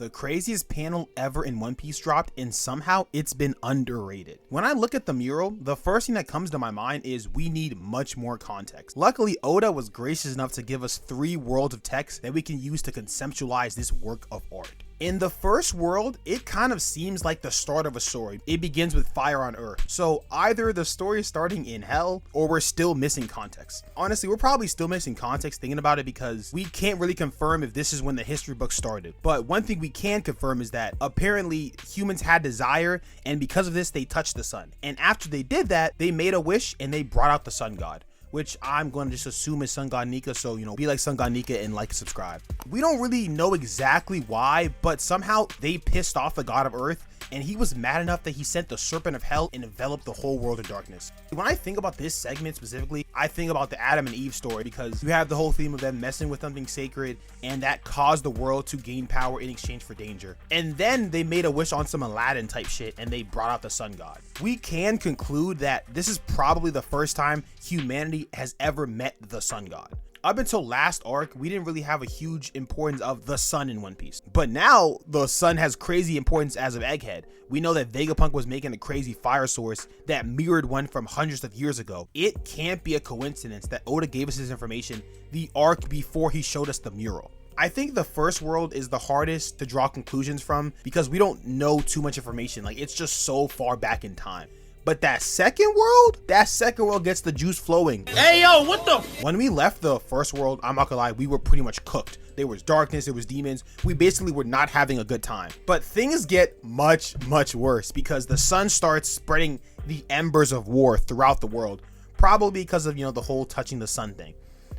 The craziest panel ever in One Piece dropped, and somehow it's been underrated. When I look at the mural, the first thing that comes to my mind is we need much more context. Luckily, Oda was gracious enough to give us 3 worlds of text that we can use to conceptualize this work of art. In the first world, it kind of seems like the start of a story. It begins with fire on Earth. So either the story is starting in hell or we're still missing context. Honestly, we're probably still missing context thinking about it because we can't really confirm if this is when the history book started. But one thing we can confirm is that apparently humans had desire, and because of this, they touched the sun. And after they did that, they made a wish and they brought out the Sun God, which I'm going to just assume is Sun God Nika. So, be like Sun God Nika and like and subscribe. We don't really know exactly why, but somehow they pissed off the God of Earth, and he was mad enough that he sent the Serpent of Hell and enveloped the whole world in darkness. When I think about this segment specifically, I think about the Adam and Eve story, because you have the whole theme of them messing with something sacred, and that caused the world to gain power in exchange for danger. And then they made a wish on some Aladdin type shit, and they brought out the Sun God. We can conclude that this is probably the first time humanity has ever met the Sun God. Up until last arc, we didn't really have a huge importance of the sun in One Piece. But now, the sun has crazy importance as of Egghead. We know that Vegapunk was making a crazy fire source that mirrored one from hundreds of years ago. It can't be a coincidence that Oda gave us this information the arc before he showed us the mural. I think the first world is the hardest to draw conclusions from because we don't know too much information. Like, it's just so far back in time. But that second world gets the juice flowing. Hey, yo, what the? When we left the first world, I'm not gonna lie, we were pretty much cooked. There was darkness, there was demons. We basically were not having a good time. But things get much, much worse because the sun starts spreading the embers of war throughout the world. Probably because of, the whole touching the sun thing.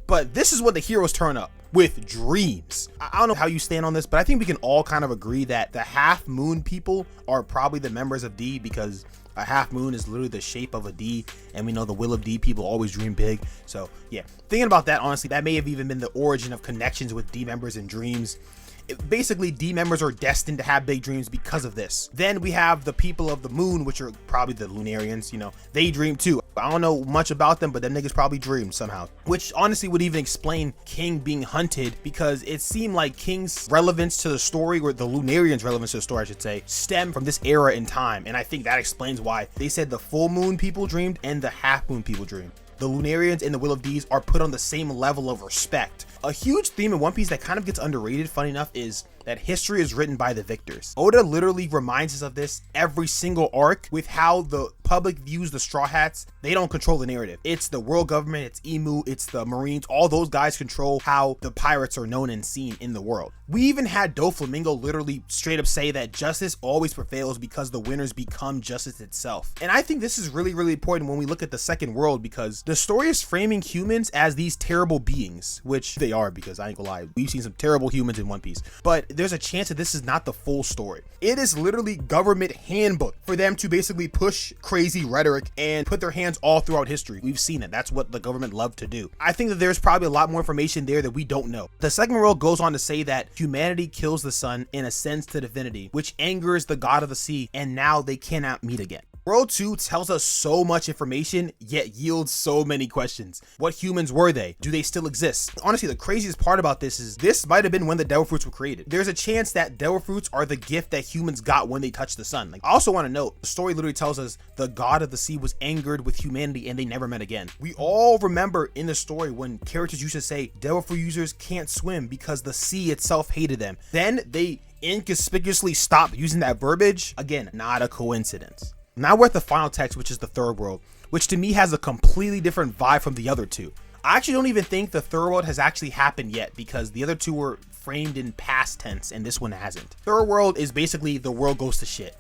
But this is when the heroes turn up with dreams. I don't know how you stand on this, but I think we can all kind of agree that the half moon people are probably the members of D, because a half moon is literally the shape of a D, and we know the will of D people always dream big. So yeah, thinking about that, honestly, that may have even been the origin of connections with D members and dreams. Basically, D members are destined to have big dreams because of this. Then we have the people of the moon, which are probably the Lunarians. They dream too. I don't know much about them, but them niggas probably dream somehow, which honestly would even explain King being hunted, because it seemed like King's relevance to the story, or the Lunarians' relevance to the story, I should say, stem from this era in time. And I think that explains why they said the full moon people dreamed and the half moon people dreamed. The Lunarians and the Will of D's are put on the same level of respect. A huge theme in One Piece that kind of gets underrated, funny enough, is that history is written by the victors. Oda literally reminds us of this every single arc with how the public views the Straw Hats. They don't control the narrative. It's the world government, it's Emu, it's the Marines. All those guys control how the pirates are known and seen in the world. We even had Doflamingo literally straight up say that justice always prevails because the winners become justice itself. And I think this is really, really important when we look at the second world, because the story is framing humans as these terrible beings, which they are, because I ain't gonna lie, we've seen some terrible humans in One Piece. But there's a chance that this is not the full story. It is literally government handbook for them to basically push crazy rhetoric and put their hands all throughout history. We've seen it. That's what the government loved to do. I think that there's probably a lot more information there that we don't know. The second world goes on to say that humanity kills the sun and ascends to divinity, which angers the god of the sea, and now they cannot meet again. World 2 tells us so much information, yet yields so many questions. What humans were they? Do they still exist? Honestly, the craziest part about this is this might have been when the devil fruits were created. There's a chance that devil fruits are the gift that humans got when they touched the sun. I also want to note, the story literally tells us the god of the sea was angered with humanity and they never met again. We all remember in the story when characters used to say devil fruit users can't swim because the sea itself hated them. Then they inconspicuously stopped using that verbiage. Again, not a coincidence. Now we're at the final text, which is the third world, which to me has a completely different vibe from the other two. I actually don't even think the third world has actually happened yet, because the other two were framed in past tense and this one hasn't. Third world is basically the world goes to shit.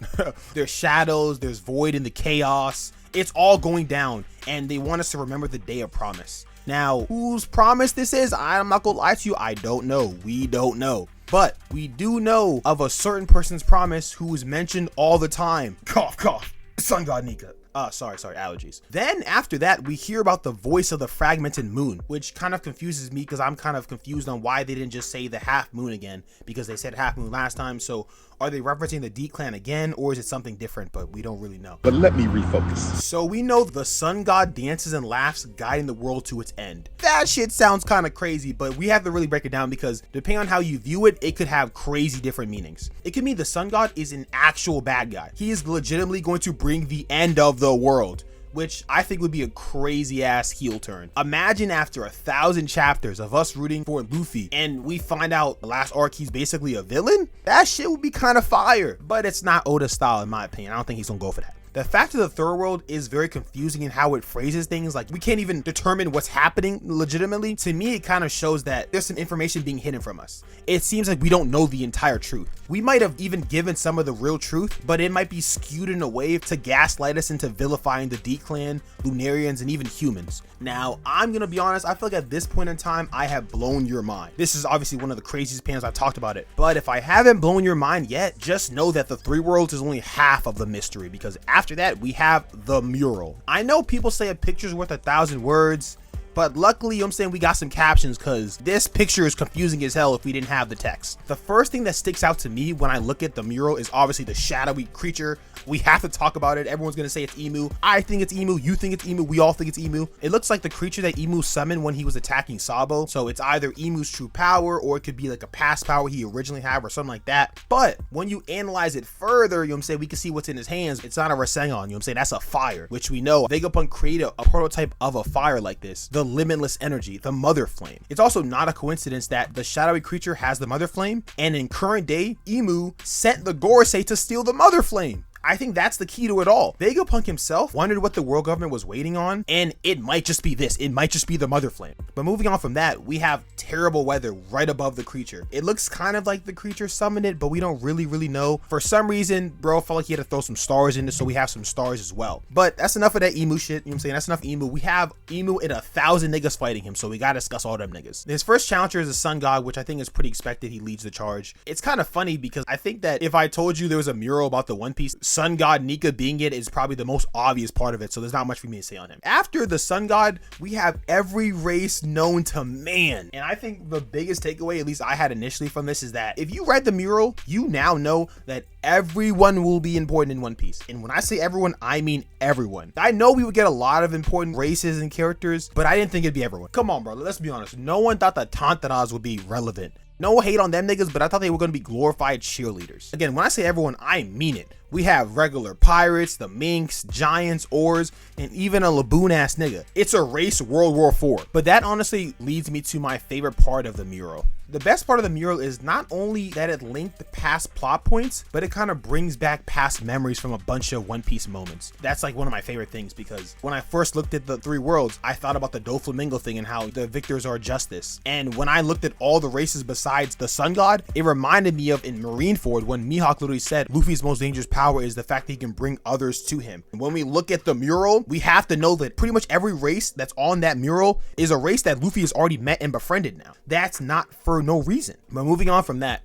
There's shadows, there's void in the chaos. It's all going down, and they want us to remember the day of promise. Now, whose promise this is, I'm not gonna lie to you, I don't know. We don't know. But we do know of a certain person's promise who is mentioned all the time. Cough, cough. Sun God Nika. Sorry, allergies. Then after that, we hear about the voice of the fragmented moon, which kind of confuses me because I'm kind of confused on why they didn't just say the half moon again, because they said half moon last time. So Are they referencing the D clan again, or is it something different, but we don't really know. But let me refocus. So we know the sun god dances and laughs, guiding the world to its end. That shit sounds kind of crazy, but we have to really break it down because depending on how you view it, it could have crazy different meanings. It could mean the sun god is an actual bad guy. He is legitimately going to bring the end of the world, which I think would be a crazy ass heel turn. Imagine after 1,000 chapters of us rooting for Luffy and we find out the last arc he's basically a villain. That shit would be kind of fire, but it's not Oda style in my opinion. I don't think he's gonna go for that. The fact of the third world is very confusing in how it phrases things. Like, we can't even determine what's happening legitimately. To me, it kind of shows that there's some information being hidden from us. It seems like we don't know the entire truth. We might have even given some of the real truth, but it might be skewed in a way to gaslight us into vilifying the D-Clan, Lunarians, and even humans. Now, I'm gonna be honest, I feel like at this point in time, I have blown your mind. This is obviously one of the craziest panels I've talked about it, but if I haven't blown your mind yet, just know that the three worlds is only half of the mystery, because after that, we have the mural. I know people say a picture's worth 1,000 words, but luckily, you know what I'm saying, we got some captions because this picture is confusing as hell if we didn't have the text. The first thing that sticks out to me when I look at the mural is obviously the shadowy creature. We have to talk about it. Everyone's gonna say it's Emu. I think it's Emu. You think it's Emu. We all think it's Emu. It looks like the creature that Emu summoned when he was attacking Sabo. So it's either Emu's true power or it could be like a past power he originally had or something like that. But when you analyze it further, you know what I'm saying, we can see what's in his hands. It's not a Rasengan, you know what I'm saying? That's a fire, which we know Vegapunk created a prototype of a fire like this. The limitless energy, the mother flame. It's also not a coincidence that the shadowy creature has the mother flame, and in current day, Emu sent the Gorosei to steal the mother flame. I think that's the key to it all. Vegapunk himself wondered what the world government was waiting on, and it might just be this. It might just be the mother flame. But moving on from that, we have terrible weather right above the creature. It looks kind of like the creature summoned it, but we don't really know. For some reason, bro felt like he had to throw some stars in it, so we have some stars as well. But that's enough of that Emu shit, you know what I'm saying? That's enough Emu. We have Emu and 1,000 niggas fighting him, so we gotta discuss all them niggas. His first challenger is the Sun God, which I think is pretty expected. He leads the charge. It's kind of funny because I think that if I told you there was a mural about the One Piece, Sun God Nika being it is probably the most obvious part of it, so there's not much for me to say on him. After the Sun God, we have every race known to man, and I think the biggest takeaway, at least I had initially from this, is that if you read the mural, you now know that everyone will be important in One Piece. And when I say everyone, I mean everyone. I know we would get a lot of important races and characters, but I didn't think it'd be everyone. Come on, bro, let's be honest. No one thought the Tantaras would be relevant. No hate on them niggas, but I thought they were going to be glorified cheerleaders. Again, when I say everyone, I mean it. We have regular pirates, the minks, giants, oars, and even a Laboon ass nigga. It's a race World War IV. But that honestly leads me to my favorite part of the mural. The best part of the mural is not only that it linked past plot points, but it kind of brings back past memories from a bunch of One Piece moments. That's like one of my favorite things, because when I first looked at the three worlds, I thought about the Doflamingo thing and how the victors are justice. And when I looked at all the races besides the Sun God, it reminded me of in Marineford when Mihawk literally said Luffy's most dangerous power is the fact that he can bring others to him. And when we look at the mural, we have to know that pretty much every race that's on that mural is a race that Luffy has already met and befriended now. That's not for no reason. But moving on from that,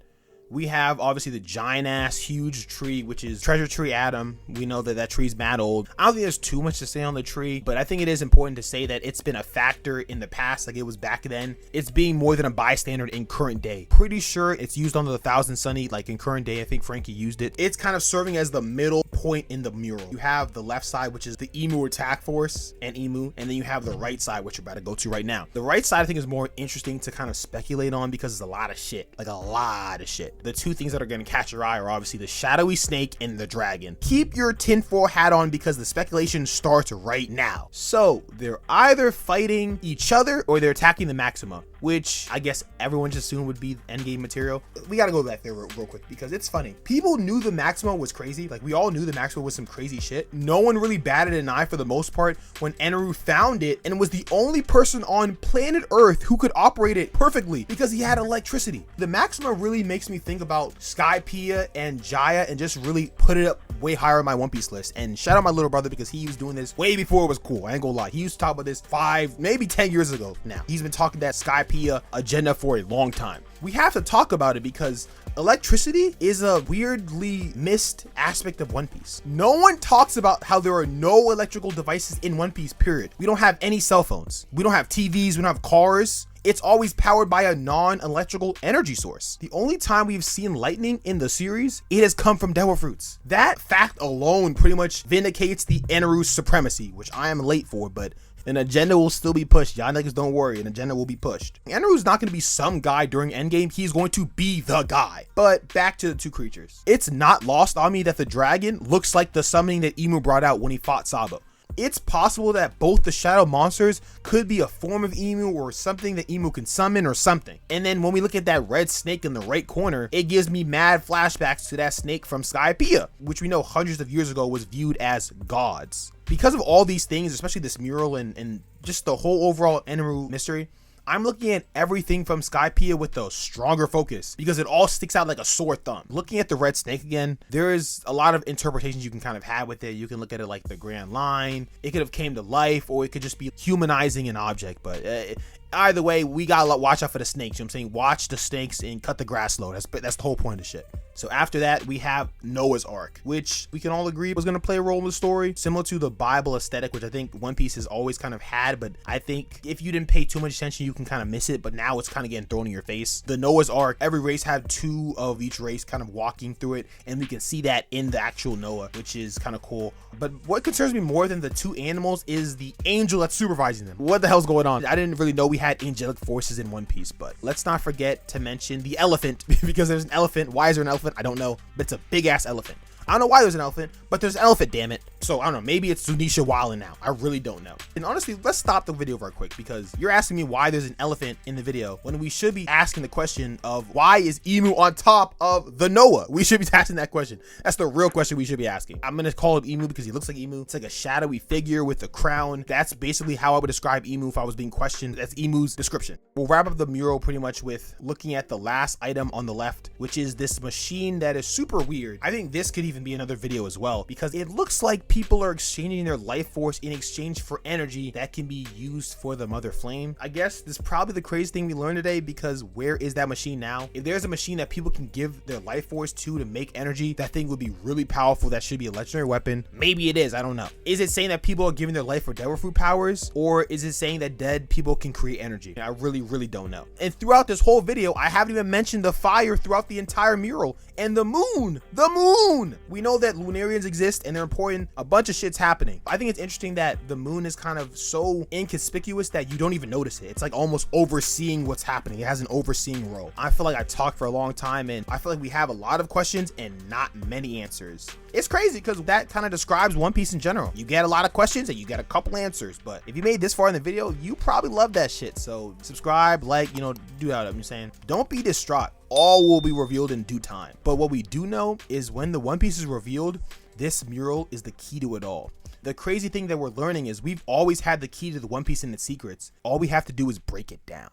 we have obviously the giant ass huge tree, which is Treasure Tree Adam. We know that that tree's mad old. I don't think there's too much to say on the tree, but I think it is important to say that it's been a factor in the past, like it was back then. It's being more than a bystander in current day. Pretty sure it's used on the 1,000 Sunny, like in current day. I think Frankie used it. It's kind of serving as the middle point in the mural. You have the left side, which is the Emu attack force and Emu, and then you have the right side, which you're about to go to right now. The right side I think is more interesting to kind of speculate on because it's a lot of shit, like a lot of shit. The two things that are going to catch your eye are obviously the shadowy snake and the dragon. Keep your tinfoil hat on because the speculation starts right now. So they're either fighting each other or they're attacking the Maxima, which I guess everyone just assumed would be endgame material. We got to go back there real quick because it's funny. People knew the Maxima was crazy. Like, we all knew the Maxima was some crazy shit. No one really batted an eye for the most part when Eneru found it, and was the only person on planet Earth who could operate it perfectly because he had electricity. The Maxima really makes me think about Skypiea and Jaya and just really put it up way higher on my One Piece list. And shout out my little brother because he was doing this way before it was cool. I ain't gonna lie. He used to talk about this 5, maybe 10 years ago now. He's been talking that Skypiea agenda for a long time. We have to talk about it because electricity is a weirdly missed aspect of One Piece. No one talks about how there are no electrical devices in One Piece, period. We don't have any cell phones. We don't have TVs. We don't have cars. it's always powered by a non-electrical energy source. The only time we've seen lightning in the series, it has come from devil fruits. That fact alone pretty much vindicates the Eneru's supremacy, which I am late for, but an agenda will still be pushed. Y'all niggas don't worry, an agenda will be pushed. Eneru's not going to be some guy during Endgame, he's going to be the guy. But back to the two creatures. It's not lost on me that the dragon looks like the summoning that Imu brought out when he fought Sabo. It's possible that both the shadow monsters could be a form of Imu or something that Imu can summon or something. And then when we look at that red snake in the right corner, it gives me mad flashbacks to that snake from Skypiea, which we know hundreds of years ago was viewed as gods. Because of all these things, especially this mural and just the whole overall Eneru mystery, I'm looking at everything from Skypiea with a stronger focus because it all sticks out like a sore thumb. Looking at the red snake again, there is a lot of interpretations you can kind of have with it. You can look at it like the grand line. It could have came to life, or it could just be humanizing an object. But either way, we gotta watch out for the snakes. You know what I'm saying? Watch the snakes and cut the grass low. That's the whole point of the shit. So after that, we have Noah's Ark, which we can all agree was going to play a role in the story, similar to the Bible aesthetic, which I think One Piece has always kind of had. But I think if you didn't pay too much attention, you can kind of miss it. But now it's kind of getting thrown in your face. The Noah's Ark, every race had two of each race kind of walking through it, and we can see that in the actual Noah, which is kind of cool. But what concerns me more than the two animals is the angel that's supervising them. What the hell's going on? I didn't really know we had angelic forces in One Piece, but let's not forget to mention the elephant, because there's an elephant. Why is there an elephant? I don't know, but it's a big ass elephant. I don't know why there's an elephant, but there's an elephant, damn it. So I don't know, maybe it's Zunisha wilding now. I really don't know. And honestly, let's stop the video real quick, because you're asking me why there's an elephant in the video when we should be asking the question of why is Imu on top of the Noah? We should be asking that question. That's the real question we should be asking. I'm gonna call him Imu because he looks like Imu. It's like a shadowy figure with a crown. That's basically how I would describe Imu if I was being questioned. That's Imu's description. We'll wrap up the mural pretty much with looking at the last item on the left, which is this machine that is super weird. I think this could even be another video as well, because it looks like people are exchanging their life force in exchange for energy that can be used for the mother flame. I guess this is probably the crazy thing we learned today, because where is that machine now? If there's a machine that people can give their life force to make energy, that thing would be really powerful. That should be a legendary weapon. Maybe it is, I don't know. Is it saying that people are giving their life for devil fruit powers, or is it saying that dead people can create energy? I really don't know. And throughout this whole video, I haven't even mentioned the fire throughout the entire mural, and the moon. We know that Lunarians exist and they're important. A bunch of shit's happening. I think it's interesting that the moon is kind of so inconspicuous that you don't even notice it. It's like almost overseeing what's happening. It has an overseeing role. I feel like I talked for a long time, and I feel like we have a lot of questions and not many answers. It's crazy because that kind of describes One Piece in general. You get a lot of questions and you get a couple answers, but if you made this far in the video, you probably love that shit. So subscribe, like, do that. I'm just saying, don't be distraught. All will be revealed in due time. But what we do know is when the One Piece is revealed, this mural is the key to it all. The crazy thing that we're learning is we've always had the key to the One Piece and its secrets. All we have to do is break it down.